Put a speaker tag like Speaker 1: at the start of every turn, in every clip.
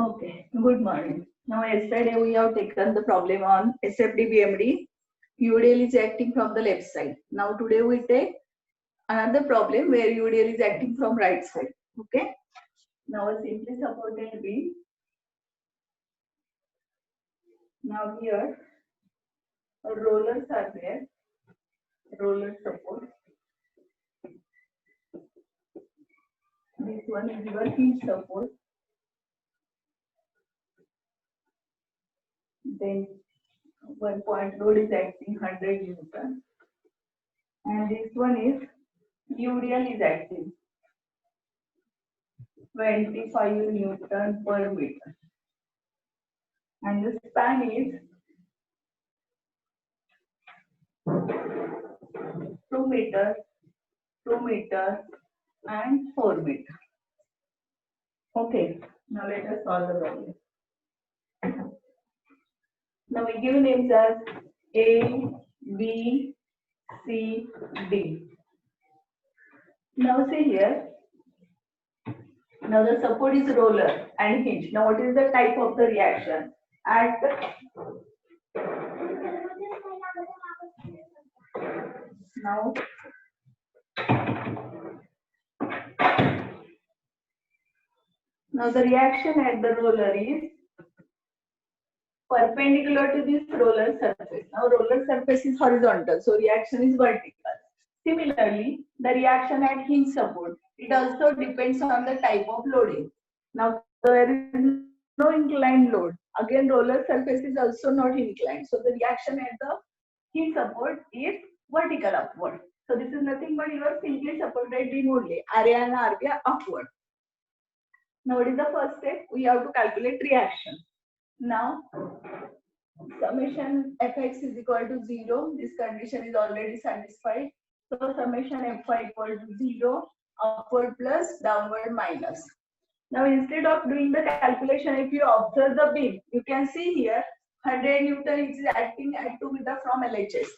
Speaker 1: Okay, good morning. Now, yesterday we have taken the problem on SFD BMD. UDL is acting from the left side. Now, today we take another problem where UDL is acting from right side. Okay. Now, a simply supported beam. Now, here, rollers are there. Roller support. This one is your hinge support. Then, 1 point load is acting 100 Newton. And this one is UDL is acting 25 Newton per meter. And the span is 2 meter, 2 meter, and 4 meter. Okay, now let us solve the problem. Now we give names as A, B, C, D. Now see here. Now the support is roller and hinge. Now what is the type of the reaction? At now the reaction at the roller is perpendicular to this roller surface. Now roller surface is horizontal, so reaction is vertical. Similarly, the reaction at hinge support, it also depends on the type of loading. Now there is no inclined load. Again, roller surface is also not inclined. So the reaction at the hinge support is vertical upward. So this is nothing but your simply supported beam only. RA and RB are upward. Now what is the first step? We have to calculate reaction. Now summation Fx is equal to 0. This condition is already satisfied. So summation Fy equal to 0, upward plus, downward minus. Now instead of doing the calculation, if you observe the beam, you can see here 100 Newton is acting at 2 meter from LHS.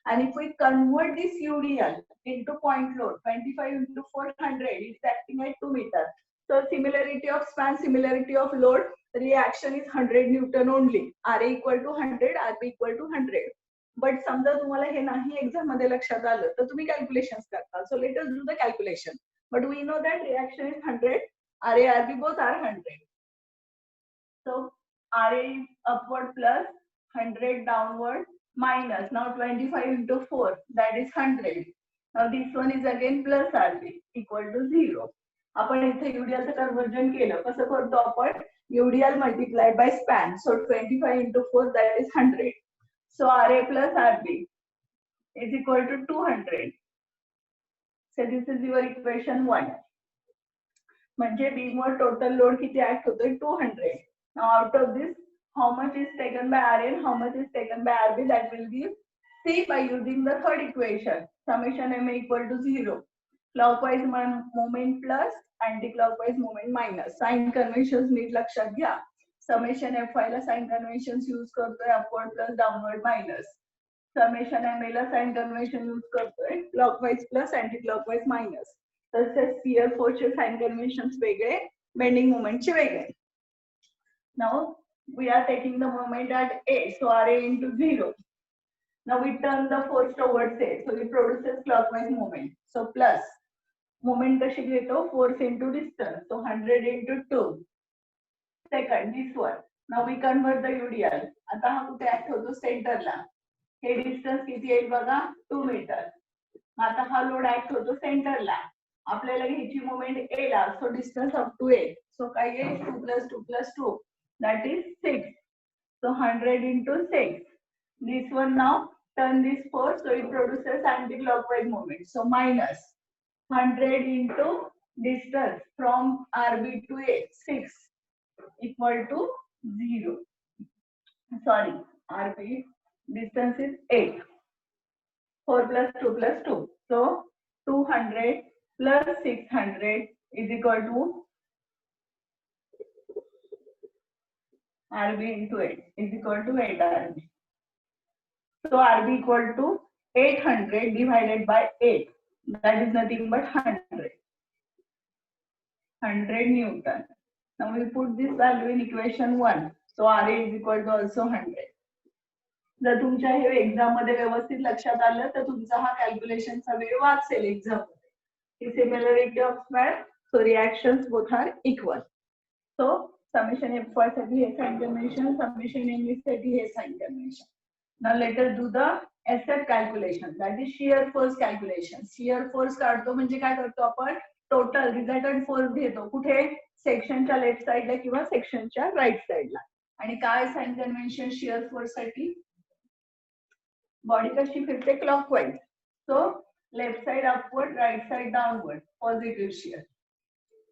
Speaker 1: And if we convert this UDL into point load, 25 into 400, it is acting at 2 meter. So similarity of span, similarity of load, reaction is 100 Newton only. RA equal to 100, RB equal to 100. But समजा तुम्हाला हे नाही exam मध्ये लक्षात आलं तर तुम्ही calculations करता. So let us do the calculation. But we know that reaction is 100. RA, RB both are 100. So RA is upward plus, 100 downward minus. Now 25 into 4, that is 100. Now this one is again plus RB equal to 0. आपण इथे UDL चं conversion केलं. कसं करतो आपण? UDL multiplied by span. So 25 into 4, that is 100. So RA plus RB is equal to 200. So this is your equation 1. म्हणजे बीमवर total load किती act होतोय? 200. Now out of this, how much is taken by RA and how much is taken by RB? That will give C by using the third equation. Summation MA equal to 0. Clockwise moment plus, anti-clockwise moment minus. Sign conventions नीट लक्षात घ्या. Summation FY ला sign conventions use करतोय upward plus, downward minus. Summation MA ला sign convention use करतोय clockwise plus, anti-clockwise minus. तसेच shear force चे sign conventions वेगळे, bending moment चे वेगळे. Now we are taking the moment at A, so RA into 0. Now we turn the force towards A, so it produces clockwise moment. So plus moment कशी घेतो? Force into distance, so 100 into 2. Second, this one. Now we convert the UDL. आता हा कुठे act होतो? सेंटरला. हे distance किती येईल बघा? 2 मीटर. आता हा लोड ऍक्ट होतो सेंटरला. आपल्याला घ्यायची मोमेंट A ला, so distance up to A. So काय येईल? 2 plus 2 plus 2. That is 6. So 100 into 6. This one now turn this force, so it produces anti-clockwise moment. So minus 100 into distance from RB to A, 6 equal to 0. Sorry, RB distance is 8. 4 plus 2 plus 2. So 200 plus 600 is equal to RB into 8 is equal to 8 RB. So RB equal to 800 divided by 8. That is nothing but 100. 100 Newton. Now we put this value in equation 1. So RA is equal to also 100. जर तुमच्या हे exam मध्ये व्यवस्थित लक्षात आलं तर तुमचा हा कॅल्क्युलेशनचा वेळ वाचेल एक्झाम मध्ये. Similarity of math, so reactions both are equal. So summation FY साठी हे साइन कन्व्हेन्शन, समेशन MV साठी हे sign convention. Now let us do the SF calculation, that is shear force calculation. Shear force काढतो म्हणजे काय करतो आपण, total resultant force घेतो कुठे, सेक्शनच्या लेफ्ट साइडला किंवा सेक्शनच्या राईट साइडला. आणि काय साइन कन्व्हेन्शन शियर फोर्स साठी, बॉडी कशी फिरते clockwise, so left side upward, right side downward, positive shear.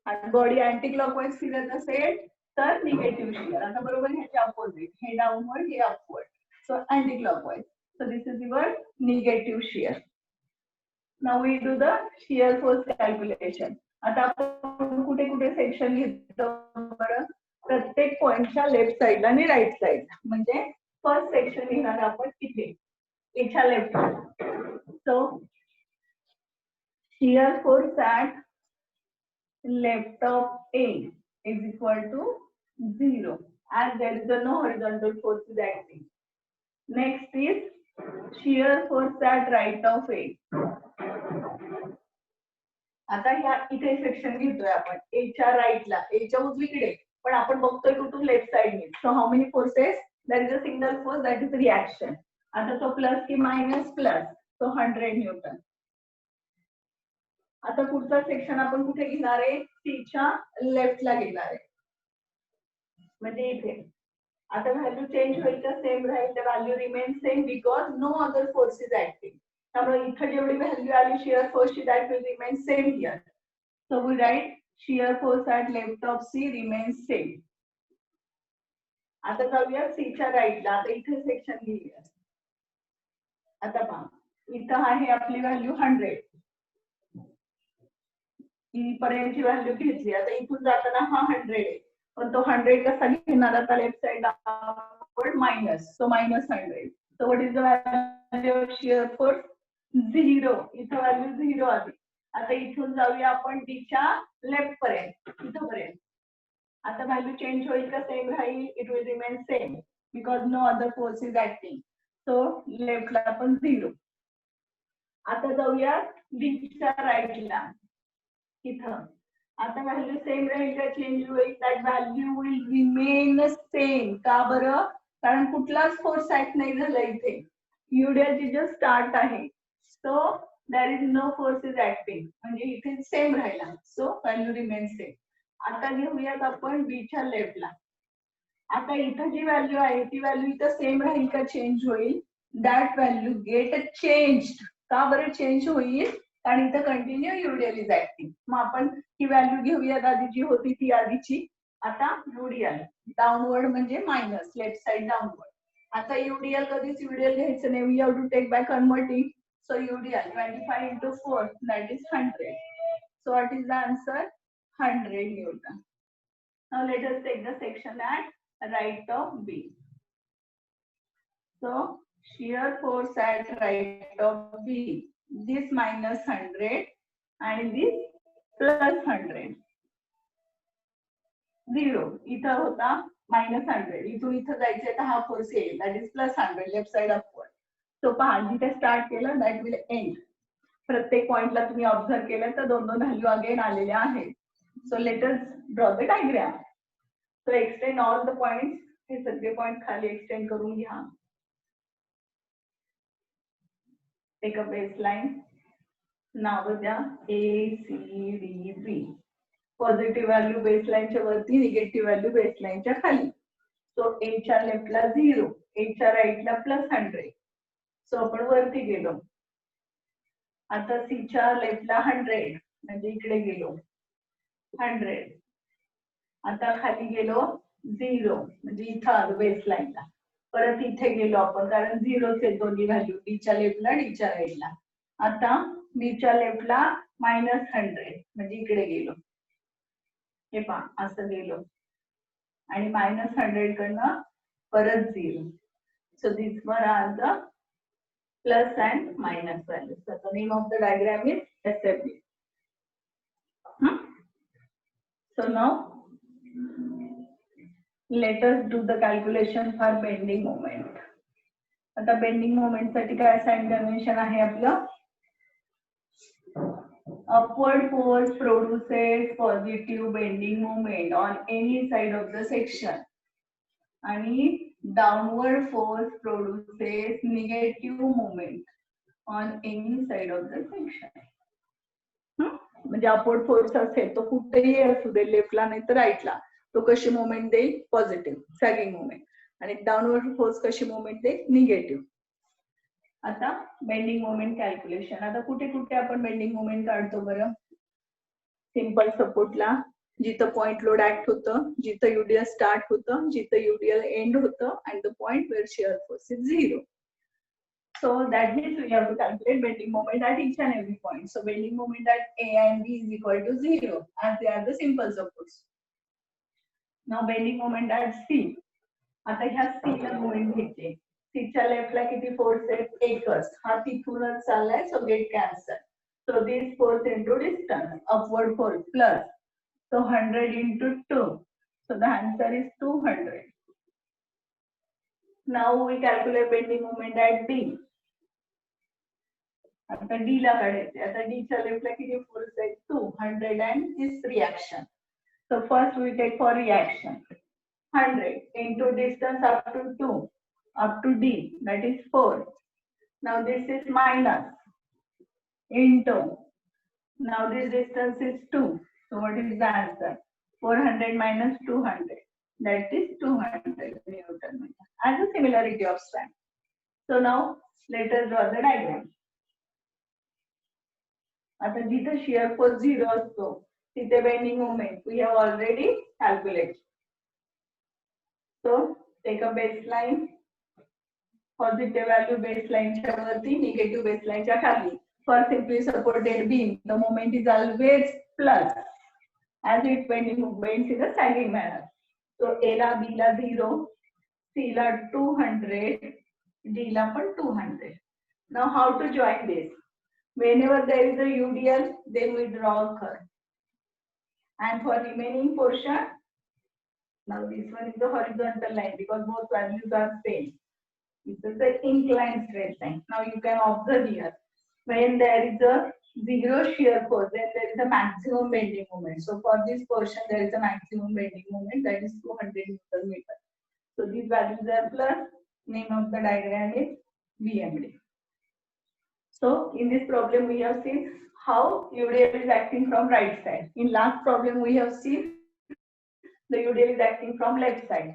Speaker 1: आणि बॉडी अँटी क्लॉकवाईज फिरत असेल तर निगेटिव्ह शियर. आता बरोबर ह्याचे अपोजिट, हे डाउनवर्ड हे upward, so anti-clockwise. So this is your negative shear. Now we do the shear force calculation. आता आपण कुठे कुठे सेक्शन घेतो बरं, प्रत्येक पॉइंटच्या लेफ्ट साइडला आणि राईट साइडला. म्हणजे फर्स्ट सेक्शन घेणार आपण इथे एच्या left. So shear force at left of A is equal to 0 as there is no horizontal force is acting. Next is shear force at right of A. आता ह्या इथे सेक्शन घेतोय आपण एच्या राईटला, एच्या उजवीकडे, पण आपण बघतोय कुठून, लेफ्ट साइडने. So how many forces, there is a single force, that is reaction. आता तो प्लस की मायनस, प्लस, सो 100 न्यूटन. आता पुढचा सेक्शन आपण कुठे घेणार आहे, सीच्या लेफ्टला घेणार आहे, म्हणजे इथे. आता व्हॅल्यू चेंज होईल का, सेम राहील, the value remain same because no other force is acting. त्यामुळे इथे जेवढी व्हॅल्यू आली शियर फोर्सची, that will remain same here. So we write shear force at left of C remain same. आता जाऊया सीच्या राईटला. आता इथे सेक्शन घेऊया. आता पहा, इथं आहे आपली व्हॅल्यू 100, पर्यंतची व्हॅल्यू घेतली. आता इथून जाताना हा 100 आहे, पण तो 100 कसा घेणार, आता left side upward minus, so minus 100. So what is the value of shear force, 0. इथं व्हॅल्यू 0 आली. आता इथून जाऊया आपण डीच्या लेफ्ट पर्यंत, इथपर्यंत. आता व्हॅल्यू चेंज होईल का, सेम राहील, it will remain same because no other force is acting. So लेफ्टला पण 0. आता जाऊया डीच्या राईटला, इथं. आता व्हॅल्यू सेम राहील का चेंज होईल, that value will remain same. का बरं, कारण कुठलाच फोर्स ऍक्ट नाही झाला इथे, युडियाची जस्ट स्टार्ट आहे. So there is no force is acting, म्हणजे इथे सेम राहिला. So value remain same. आता घेऊयात आपण बीच्या लेफ्टला. आता इथं जी व्हॅल्यू आहे ती व्हॅल्यू इथं सेम राहील का चेंज होईल, दॅट व्हॅल्यू गेट चेंज्ड. का बरं चेंज होईल, कारण इथं कंटिन्यू युडियल इज ऍक्टिंग. मग आपण ही व्हॅल्यू घेऊयात, आधी जी होती ती आधीची. आता युडियल डाउनवर्ड म्हणजे मायनस, लेफ्ट साइड डाउनवर्ड. आता युडियल कधीच युडियल घ्यायचं नाही, we have to take by converting. So UDL 25 into 4, that is 100. So what is the answer, 100 Newton. Now let us take the section at right of B. So shear force at right of B, this minus 100 and this plus 100. 0 इथं होता minus 100, इथून इथं जायचं तर हा force येईल, that is plus 100, left side upward. So पहा, जिथे स्टार्ट केलं दॅट विल एंड. प्रत्येक पॉइंटला तुम्ही ऑब्झर्व केलं तर दोन दोन व्हॅल्यू अगेन आलेल्या आहेत. So let us draw the diagram. So extend all the points, हे सगळे पॉइंट खाली एक्सटेंड करून घ्या. टेक अ बेसलाईन, नाव द्या ACDB. पॉझिटिव्ह व्हॅल्यू बेसलाईनच्या वरती, निगेटिव्ह व्हॅल्यू बेसलाईनच्या खाली. सो एच्या लेफ्टला 0, एच्या राईटला प्लस 100. सो आपण वरती गेलो. आता सीच्या लेफ्टला 100, म्हणजे इकडे गेलो 100. आता खाली गेलो 0, म्हणजे इथं आलो बेसलाईनला. परत इथे गेलो आपण, कारण 0च आहेत दोन्ही व्हॅल्यू, डीच्या लेफ्टला डीच्या राईटला. आता डीच्या लेफ्टला -100, म्हणजे इकडे गेलो. हे पहा, असं गेलो आणि -100 कडनं परत 0. So this one are the plus and minus values. So the name of the diagram is SFD. So now let us do the calculation for bending moment. आता बेंडिंग मोमेंट साठी काय साइन कन्व्हेन्शन आहे आपलं? Upward force produces positive bending moment on any side of the section आणि downward force produces negative moment on any side of the section. म्हणजे upward force असेल तो कुठेही असू दे, लेफ्टला नाही तर राईटला, तो कशी मोमेंट देईल? Positive sagging moment. आणि डाऊनवर्ड फोर्स कशी मोमेंट देईल? निगेटिव्ह. आता बेंडिंग मोमेंट कॅल्क्युलेशन. आता कुठे कुठे आपण बेंडिंग मोमेंट काढतो बरं? सिंपल सपोर्टला जिथं पॉइंट लोड ऍक्ट होतं, जिथं युडीएल स्टार्ट होतं, जिथं युडीएल एंड होतं, and the point where shear force is 0. So that means we have to calculate bending moment at each and every point. So bending moment at A and B is equal to 0 as they are the simple supports. Now bending moment at C. आता ह्या C ला moment घेते. C च्या लेफ्टला किती force आहे? एकच. हा तिथूनच चाललाय, so get cancel. So this force into distance, upward force plus. So 100 into 2. So the answer is 200. Now we calculate bending moment at D. आता डी ला काढायचे. आता डी च्या लेफ्टला किती फोर्स आहे? 200 and this reaction. So first we take for reaction 100 into distance up to 2 up to D, that is 4. Now this is minus into, now this distance is 2. So what is the answer? 400 minus 200, that is 200 Newton meter, as a similarity of strength. So now let us draw the diagram. आता जिथे shear force 0 असतो तिथे bending moment we have already calculate. So take a baseline, positive value बेसलाइनच्या वरती, negative बेसलाइनच्या खाली. For simply supported beam the moment is always plus as it bends in a sagging manner. So A ला B ला 0, C ला 200, D ला पण 200. Now how to join this? Whenever there is a UDL, then we draw a curve. And for remaining portion, now this one is the horizontal line because both values are same. This is the inclined straight line. Now you can observe here, when there is a 0 shear force, then there is a maximum bending moment. So for this portion, there is a maximum bending moment, that is 200 Newton meter. So these values are plus. Name of the diagram is BMD. So in this problem we have seen how UDL is acting from right side. In last problem we have seen the UDL is acting from left side.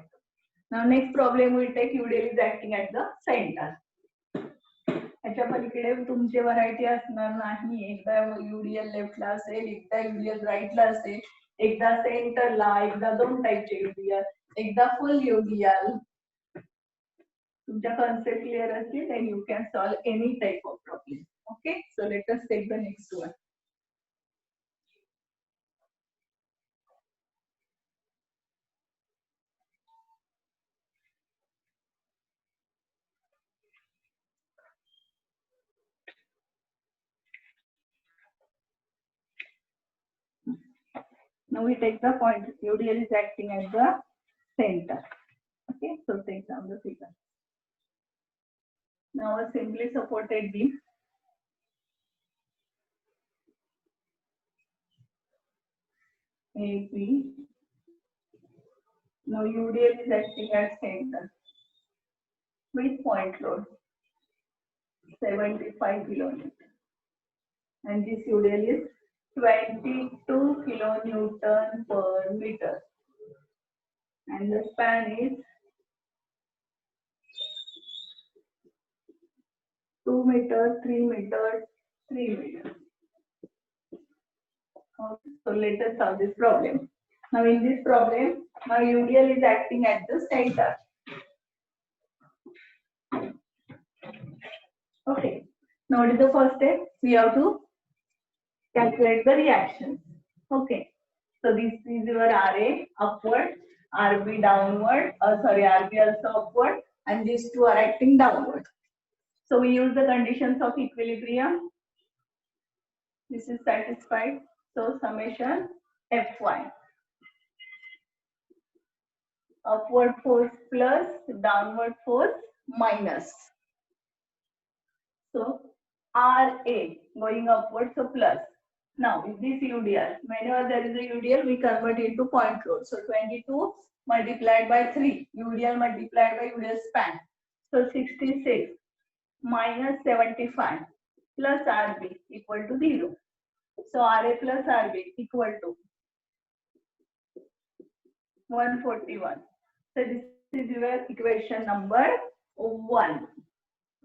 Speaker 1: Now next problem we take UDL is acting at the center. याच्या पलीकडे तुमचे variety असणार नाही. एकदा UDL लेफ्टला असेल, एकदा UDL राईटला असेल, एकदा सेंटरला, एकदा दोन टाइपचे UDL, एकदा फुल UDL. तुमच्या concept clear असतील, then you can solve any type of problem. Okay, so let us take the next one. Now we take the point. UDL is acting at the center. Okay, so take down the figure. Now a simply supported beam. AB. Now UDL is acting at center with point load 75 kilonewton, and this UDL is 22 kilonewton per meter, and the span is 2 meters, 3 meters, 3 meters. Okay, so let us solve this problem. Now in this problem, now UDL is acting at the center. Okay, now what is the first step? We have to calculate the reaction. Okay, so this is your RA upward, RB downward, RB also upward, and these two are acting downward. So we use the conditions of equilibrium. This is satisfied. So summation Fy. upward force plus downward force minus. So RA going upward, so plus. Now if this UDL, whenever there is a UDL, we convert into point load. So 22 multiplied by 3, UDL multiplied by UDL span. So 66 minus 75 plus RB equal to 0. So RA plus RB equal to 141. So this is your equation number 1.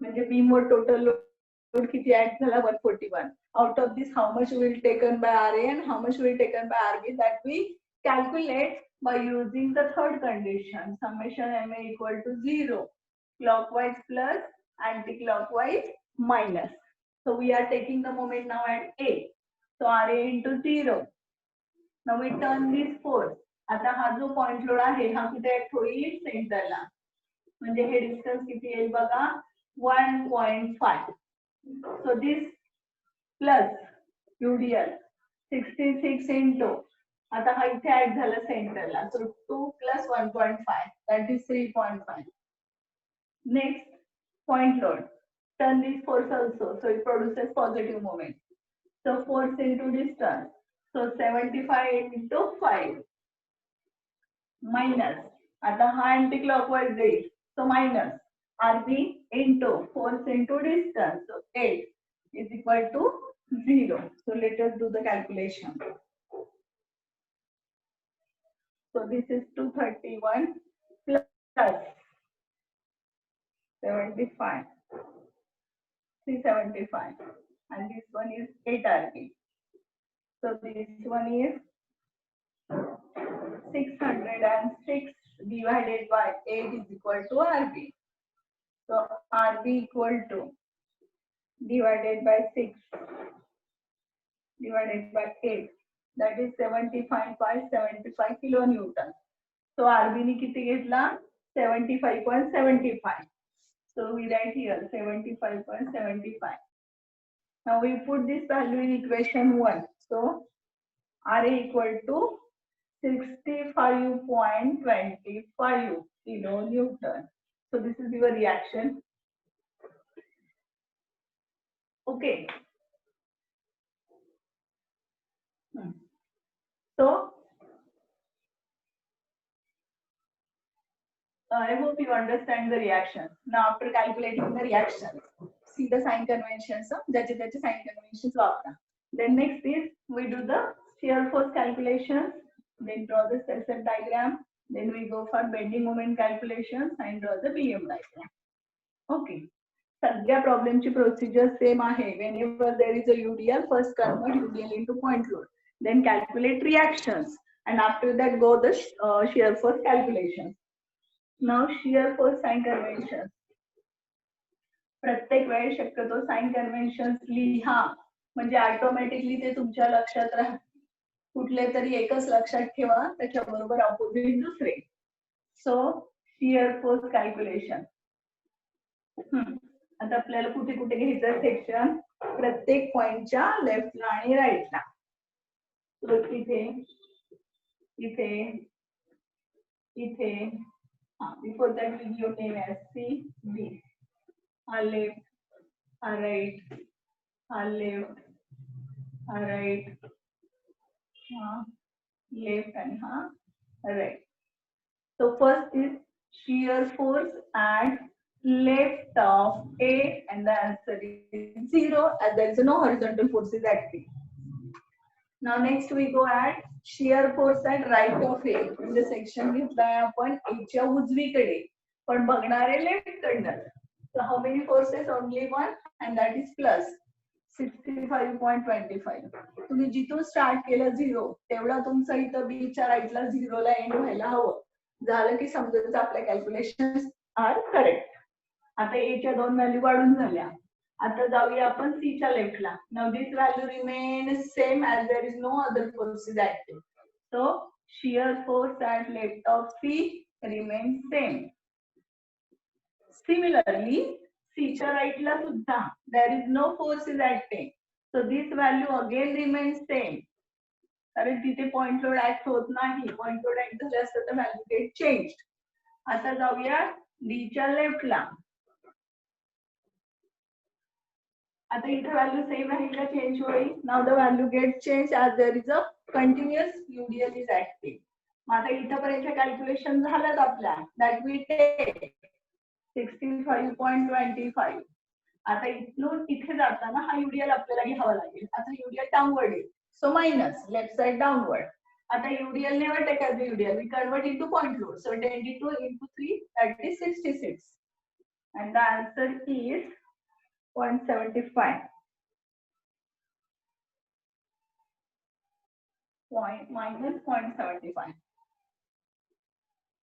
Speaker 1: म्हणजे beam वर total load किती add झाला 141. Out of this, how much will taken by RA and how much will taken by RB, that we calculate by using the third condition. Summation MA equal to 0. Clockwise plus anti-clockwise minus. So we are taking the moment now at A. So RA into 0. Now we turn this force. आता हा जो point load आहे हा कुठे होईल सेंटरला, म्हणजे हे distance किती येईल बघा 1.5. So this plus UDL 66 into आता हा इथे ऍड झाला सेंटरला, so 2 plus 1.5 that is 3.5. Next point load, turn this force also, so it produces positive moment. So force into distance, so 75 into 5 minus, आता हा anti clockwise जाईल, so minus RB into force into distance, so 8 is equal to 0. So let us do the calculation. So this is 231 plus 75, 375, and this one is 8 RB. So this one is 606 divided by 8 is equal to RB. So RB equal to divided by 6 divided by 8, that is 75 by 75 kilonewton. So RB ni किती घेतला 75.75. So we write here 75.75. Now we put this value in equation 1. So RA equal to 65.25 kilonewton. So this is your reaction. Okay. So I hope you understand the reaction. Now after calculating the reaction, see the sign conventions. Sign conventions. Then next is we do the shear force calculations. Then draw the stress diagram. Then we go for bending moment calculations and draw the BM diagram. Okay. सगळ्या problem ची procedure same आहे. Whenever there is a UDL, first convert UDL into point load. Then calculate reactions. And after that go the shear force calculations. Now shear force sign conventions. प्रत्येक वेळेस शक्यतो sign conventions लिहा, म्हणजे automatically ते तुमच्या लक्षात राहते. कुठले तरी एकच लक्षात ठेवा, त्याच्याबरोबर ऑपोजिट दुसरे. सो शियर फोर्स कॅल्क्युलेशन. आता आपल्याला कुठे कुठे घ्यायचं सेक्शन, प्रत्येक पॉइंटच्या लेफ्टला आणि राईटला. इथे इथे इथे before that we give name as C B. हा लेफ्ट, हा राईट, हा लेफ्ट, हा राईट, हा left and ha right. So first is shear force at left of A, and the answer is 0 as there is no horizontal forces acting. Now next we go at shear force at right of A. म्हणजे section घेतलाय आपण A च्या उजवीकडे, पण बघणारे left कडनं. So how many forces? Only one, and that is plus 65.25. तुम्ही जिथून स्टार्ट केलं 0, तेवढा तुमचा इथं B च्या राईटला 0 ला एंड व्हायला हवं. झालं की समजायचं आपल्या कॅल्क्युलेशन आर करेक्ट. आता A च्या 2 व्हॅल्यू वाढून झाल्या. आता जाऊया आपण C च्या लेफ्टला. Now this value remain same as there is no other forces active. So shear force at left of C remains same. Similarly, C च्या राईटला सुद्धा there is no forces acting. So this value again remains same. कारण तिथे point load act होत नाही. Point load act झाले असतं तर value gate changed. आता जाऊया डीच्या लेफ्टला. आता इथे व्हॅल्यू सेम राहील का चेंज होईल? Now the value get change as there is a continuous UDL is active. मग आता इथपर्यंत कॅल्क्युलेशन झाल्यात आपल्या. That we take 65.25. आता इथून इथे जाताना हा UDL आपल्याला घ्यावा लागेल. आता UDL डाऊनवर्ड येईल, सो मायनस लेफ्ट साइड डाऊनवर्ड. आता UDL never take as a UDL, we convert into point load. So 22 into 3, that is 66. And the answer is 0.75. Minus 0.75.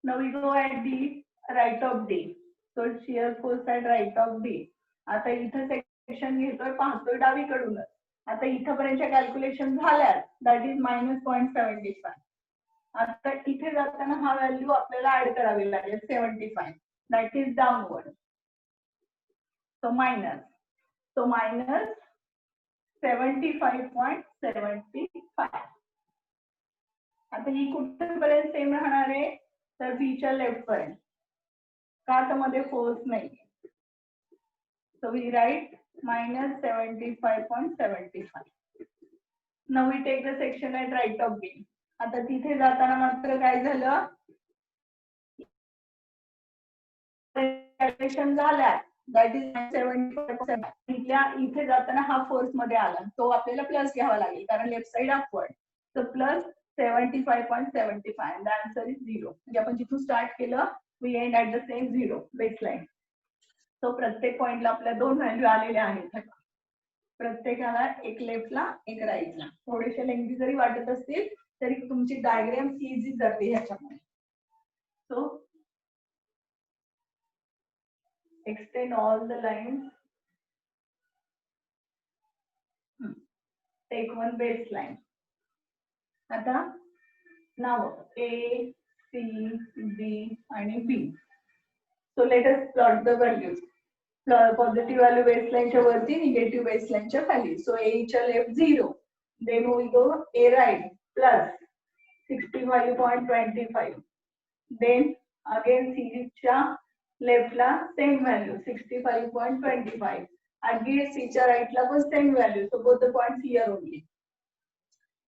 Speaker 1: Now we go at the right of D. So shear force at right of D. आता इथं section घेतोय, पाहतोय डावीकडूनच. आता इथपर्यंत calculation झाल्यात, that is minus 0.75. आता इथे जाताना हा व्हॅल्यू आपल्याला ऍड करावी लागेल 75. That is downward. So minus 75.75. आता ही कुठपर्यंत सेम राहणार आहे? तर बीच्या लेफ्ट पर्यंत. का तर मध्ये फोर्स नाही. So we write minus 75.75. Now we take the section at right of B. आता तिथे जाताना मात्र काय झालं? कॅल्क्युलेशन झाल्या, दॅट इज 75%. इथे जाताना हा फोर्स मध्ये आला, तो आपल्याला प्लस घ्यावा लागेल कारण left side upward. So plus 75.75. The answer is 0. म्हणजे आपण जिथून स्टार्ट केलं, we end at the same 0 baseline. So प्रत्येक पॉइंटला आपल्या दोन व्हॅल्यू आलेल्या आहेत. प्रत्येकाला एक लेफ्टला एक राईटला. थोडेसे लेंथी जरी वाटत असतील तरी तुमची डायग्राम इझी जाते ह्याच्यामध्ये. सो extend all the lines. Take one baseline. आता नाव A, C, D आणि B. So let us plot the values. Positive value baseline च्या वरती, negative baseline च्या खाली. So A च्या left 0. Then we go A right plus 65.25. Then again C च्या left ला same value 65.25. Again C च्या right ला पण same value. So both the points here only.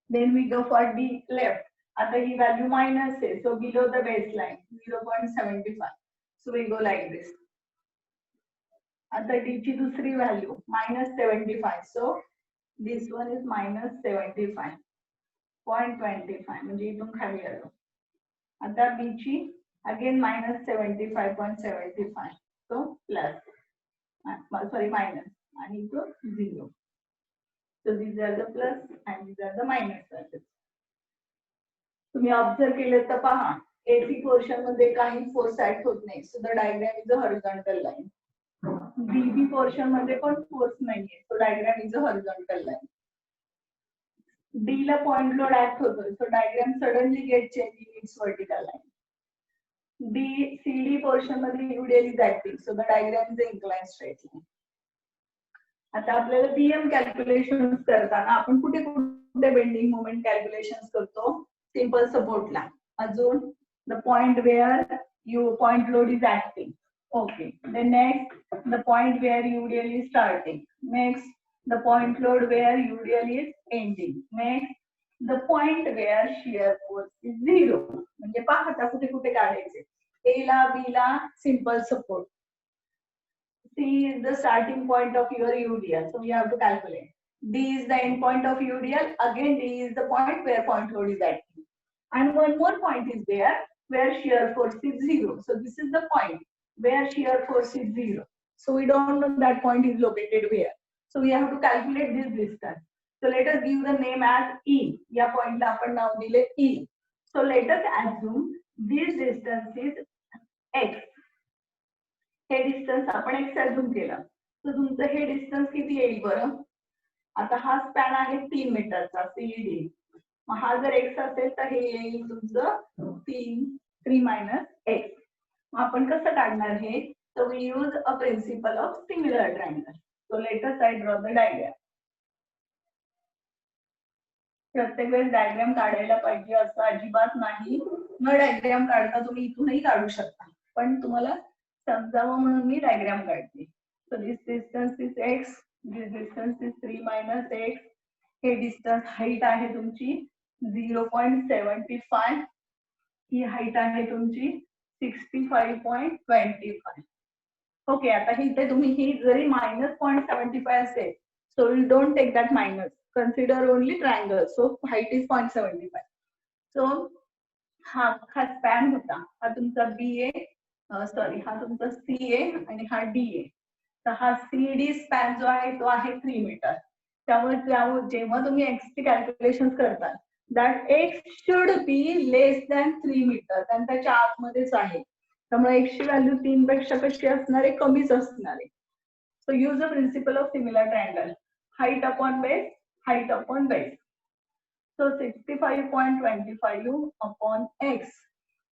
Speaker 1: Then we go for D left. आता ही value minus आहे. So below the baseline 0.75. So we go like this. आता D ची दुसरी value -75. So this one is -75.25. म्हणजे इथून खाली आलो. आता B ची again -75.75. So plus sorry minus आणि इथून 0. So these are the plus and these are the minus values. तुम्ही ऑब्झर्व केलं तर पहा, AC पोर्शन मध्ये काही फोर्स ऍक्ट होत नाही. So the diagram is a horizontal line. DB portion मध्ये पण फोर्स नाहीये. So diagram is a horizontal line. D ला पॉइंट लोड ऍक्ट होतोय. So diagram suddenly get change in its vertical line. CD portion मध्ये UDL is acting. So the diagram is a incline straight line. आता आपल्याला BM calculation करताना आपण कुठे कुठे bending moment calculation करतो? सिंपल सपोर्टला. अजून the point wear point load is acting. Okay. Then next, the point where UDL is starting. Next, the point load where UDL is ending. Next, the point where shear force is 0. म्हणजे पहा कुठे कुठे काढायचे. A ला, B La simple support. C is the starting point of your UDL. So you have to calculate. D is the end point of UDL. Again, D is the point where point load is acting. And one more point is there where shear force is 0. So this is the point where shear force is 0. So we don't know that point is located where. So we have to calculate this distance. So let us give the name as E. या point ला आपण नाव दिले E. So let us assume this distance is X. Hey distance आपण X assume केलं. तर तुमचं हे distance किती येईल बरं? आता हा स्पॅन आहे 3 मीटरचा CD. मग हा जर X असेल तर हे येईल तुमचं 3 minus X. आपण कसं काढणार हे? So we use a principle of similar triangle. So let us I draw the diagram. प्रत्येक वेळेस डायग्राम काढायला पाहिजे असं अजिबात नाही. न डायग्राम काढता तुम्ही इथूनही काढू शकता. पण तुम्हाला समजावं म्हणून मी डायग्राम काढते. So this distance is x, this distance is 3 minus x. हे डिस्टन्स हाईट आहे तुमची 0.75. ही हाईट आहे तुमची 65.25. ओके, आता इथे तुम्ही ही जरी -0.75 असेल, so you don't take that minus, consider only triangle. So height is 0.75. सो हा स्पॅन होता, हा तुमचा BA, सॉरी हा तुमचा CA आणि हा DA. तर हा CD स्पॅन जो आहे तो आहे 3 मीटर. त्यामुळे जेव्हा तुम्ही एक्सची कॅल्क्युलेशन करता, that x should be less than 3 metre, आणि त्याच्या आतमध्येच आहे. त्यामुळे एक्सची व्हॅल्यू 3 पेक्षा कशी असणार आहे, कमीच असणार आहे. So use the principle of similar triangle, height upon base, height upon base. So 65.25 upon x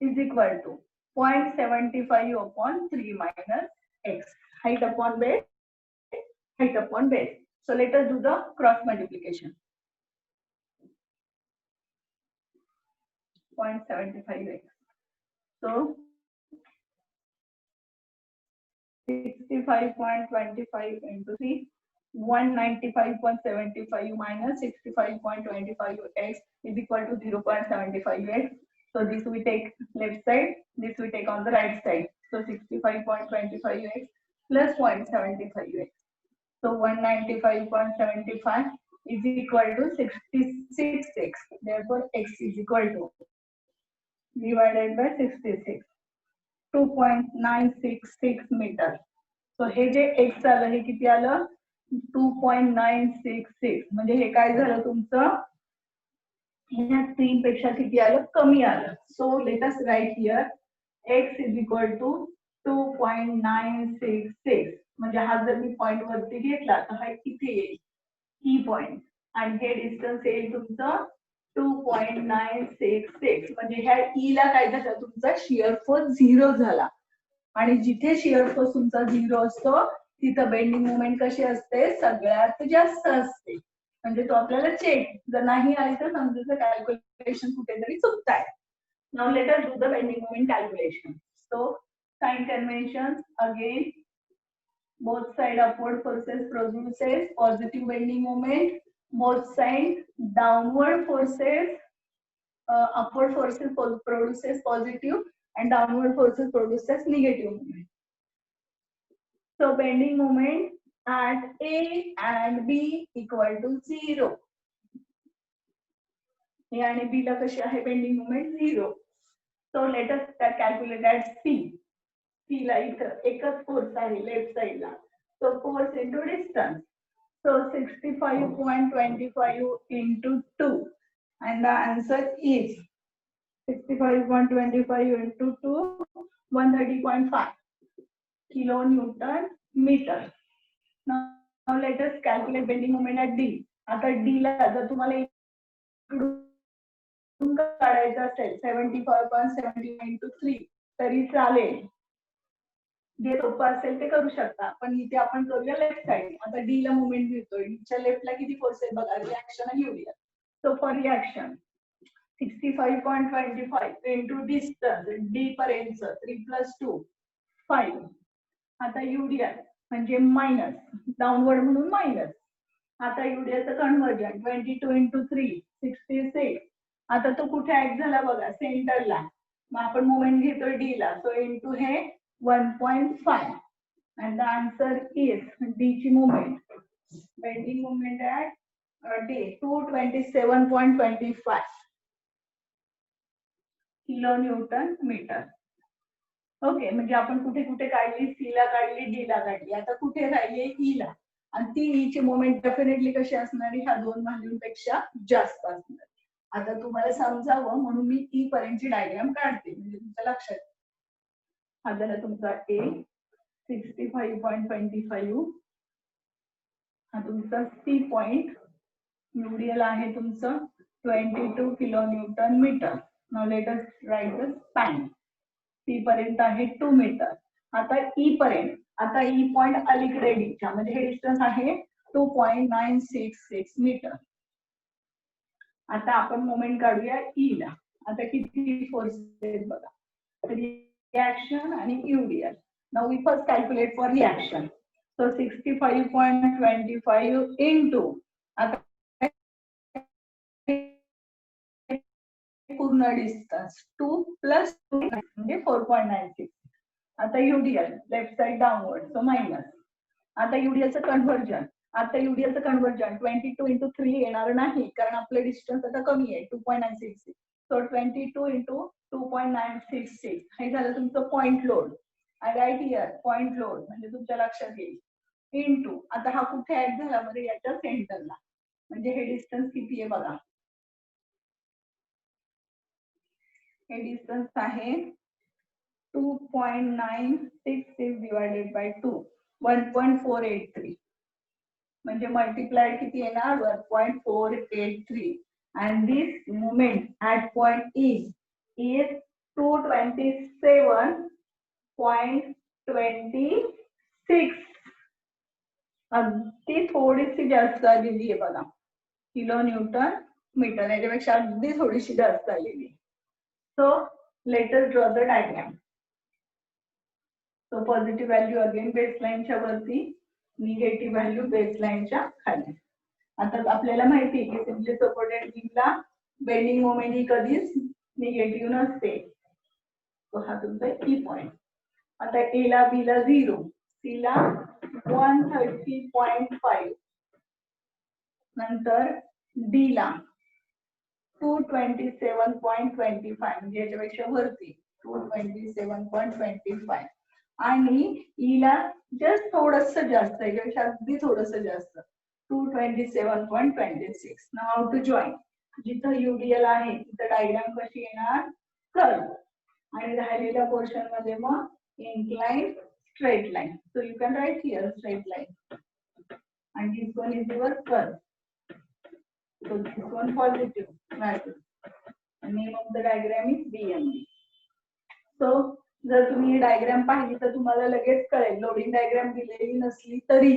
Speaker 1: is equal to 0.75 upon 3 minus x. Height upon base, height upon base. So let us do the cross multiplication. 0.75x. So 65.25 into 3. 195.75 minus 65.25x is equal to 0.75x. So this we take left side, this we take on the right side. So 65.25x plus 0.75x. So 195.75 is equal to 66x. Therefore x is equal to divided by 66, 2.966 meter. So hey J x आलं हे किती आलं, 2.966. म्हणजे हे काय झालं तुमचं, ह्या 3 पेक्षा किती आलं, कमी आलं. So let us write here x is equal to 2.966. म्हणजे हा जर मी पॉइंट वरती घेतला तर हा इथे येईल, ई पॉइंट, आणि हे डिस्टन्स येईल तुमचं 2.966. म्हणजे ह्या ई ला काय झालं, तुमचा शिअर फोर्स 0 झाला. आणि जिथे शिअर फोर्स तुमचा 0 असतो तिथं बेंडिंग मोमेंट कशी असते, सगळ्यात जास्त असते. म्हणजे तो आपल्याला चेक, जर नाही आली तर समजायचं कॅल्क्युलेशन कुठेतरी चुकताय. Now let us do the bending moment calculation. So sign convention again, both side upward forces produces positive bending moment, both side downward forces, upward forces produces positive and downward forces produces negative moment. So bending moment at A and B equal to 0. A and B ला कशी आहे bending moment 0. So let us calculate at C. C ला इथं एकच force आहे left साइडला. So force into distance. So 65.25 into 2, and the answer is 65.25 into 2, 130.5 kilonewton meter. Now let us calculate bending moment at D. आता D ला जर तुम्हाला काढायचं असेल 75.75 into 3 तरी चालेल. जे सोपं असेल ते करू शकता, पण इथे आपण करूया लेफ्ट साइड. आता डी ला मुवमेंट घेतोय, डीच्या लेफ्टला किती फोर्स आहे बघा, रिएक्शन घेऊया. So for reaction 65.25 into distance D पर्यंत 3 + 2 5. आता युडिया म्हणजे मायनस, डाऊनवर्ड म्हणून मायनस. आता युडियाचं कन्व्हर्जन 22 into 3 66. आता तो कुठे ऍक्ट झाला बघा, सेंटरला. मग आपण मुवमेंट घेतोय डी ला, सो इंटू हे 1.5, and the answer is D ची movement, bending moment at D 227.25 kilonewton meter. Okay, म्हणजे आपण कुठे कुठे काढली, सी ला काढली, डी ला काढली. आता कुठे राहिली, ई ला. आणि ती ई ची मुवमेंट डेफिनेटली कशी असणार, ह्या 2 व्हॅल्यूपेक्षा जास्त असणार. आता तुम्हाला समजावं म्हणून मी ई पर्यंतची डायग्राम काढते, म्हणजे तुमच्या लक्षात. हा झाला तुमचा ए 65.25. हा तुमचा सी पॉइंट, न्यूडियल आहे तुमचं 22 kilonewton meter. Now let us write the span. C पर्यंत आहे 2 मीटर. आता ई पर्यंत, आता ई पॉइंट अलीकडे डीच्या, म्हणजे हे डिस्टन्स आहे 2.966 मीटर. आता आपण मोमेंट काढूया ई ला. आता किती फोर्स आहेत बघा, reaction and UDL. Now we first calculate for reaction. So 65.25 into पूर्ण डिस्टन्स 2 प्लस 2 म्हणजे 4.96. आता UDL left side downward so minus. आता UDLचं कन्व्हर्जन. आता UDLचं कन्व्हर्जन 22 into 3 येणार नाही कारण आपलं डिस्टन्स आता कमी आहे 2.966. सो 22 into 2.966 हे झालं तुमचं point load. I write here point load म्हणजे तुमच्या लक्षात येईल. इंटू आता हा कुठे ऍड झाला मध्ये याच्या सेंटरला म्हणजे हे डिस्टन्स किती आहे बघा. हे डिस्टन्स आहे 2.966 डिवायडेड बाय 2 1.483 म्हणजे मल्टिप्लाइड किती येणार 1.483 and this moment at point is 227.26. अगदी थोडीशी जास्त आलेली आहे बघा किलो न्यूटन मीटर याच्यापेक्षा अगदी थोडीशी जास्त आलेली. So let us draw the diagram. So positive value again baseline च्या वरती, negative value baseline च्या खाली. आता आपल्याला माहिती आहे की सिम्पली सपोर्टेड बीमला बेंडिंग मोमेंट ही कधीच निगेटिव्ह नसते. तो हा तुमचा की पॉइंट. आता ए ला बी ला 0, सी ला 130.5, नंतर डी ला 227.25 म्हणजे याच्यापेक्षा वरती 227.25 आणि ई ला जस्ट थोडस जास्त याच्यापेक्षा अगदी थोडस जास्त 227.26. Now how to join. जिथं युडीएल आहे तिथं डायग्राम कशी येणार कर्व आणि राहिलेल्या पोर्शन मध्ये मग inclined straight line. So you can write here straight line and this one is your curve. So this one positive value. The name of the diagram is BMB. So जर तुम्ही diagram पाहिली तर तुम्हाला लगेच कळेल loading diagram दिलेली नसली तरी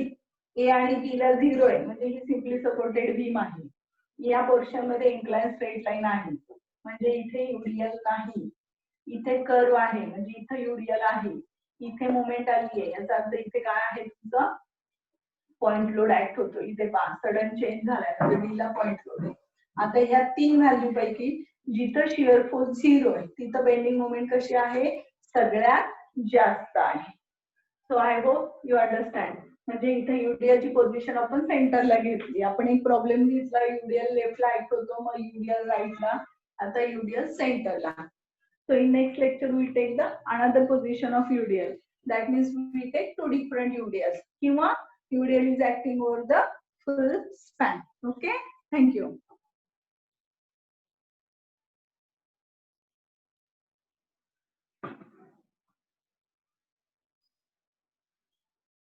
Speaker 1: ए आणि बी ला 0 आहे म्हणजे ही सिम्पली सपोर्टेड बीम आहे. या पोर्शन मध्ये इन्क्लाइन स्ट्रेट लाईन आहे म्हणजे इथे युडीएल नाही. इथे कर्व आहे म्हणजे इथे युडीएल आहे. इथे मोमेंट आली आहे याचा अर्थ इथे काय आहे तुमचं पॉइंट लोड ऍक्ट होतो. इथे पहा सडन चेंज झालाय म्हणजे बी ला पॉइंट लोड आहे. आता या 3 व्हॅल्यू पैकी जिथं शिअर फोर्स 0 आहे तिथं बेंडिंग मोमेंट कशी आहे सगळ्यात जास्त आहे. सो आय होप यू अंडरस्टँड. म्हणजे इथे युडीएलची पोझिशन आपण सेंटरला घेतली. आपण एक प्रॉब्लेम घेतला युडीएल लेफ्टला ऍक्ट होतो मग युडीएल राईटला. आता युडीएल सेंटरला. So in next lecture we take the another position of UDL. That means we take 2 different UDLs. किंवा UDL is acting over the full span. Okay. Thank you.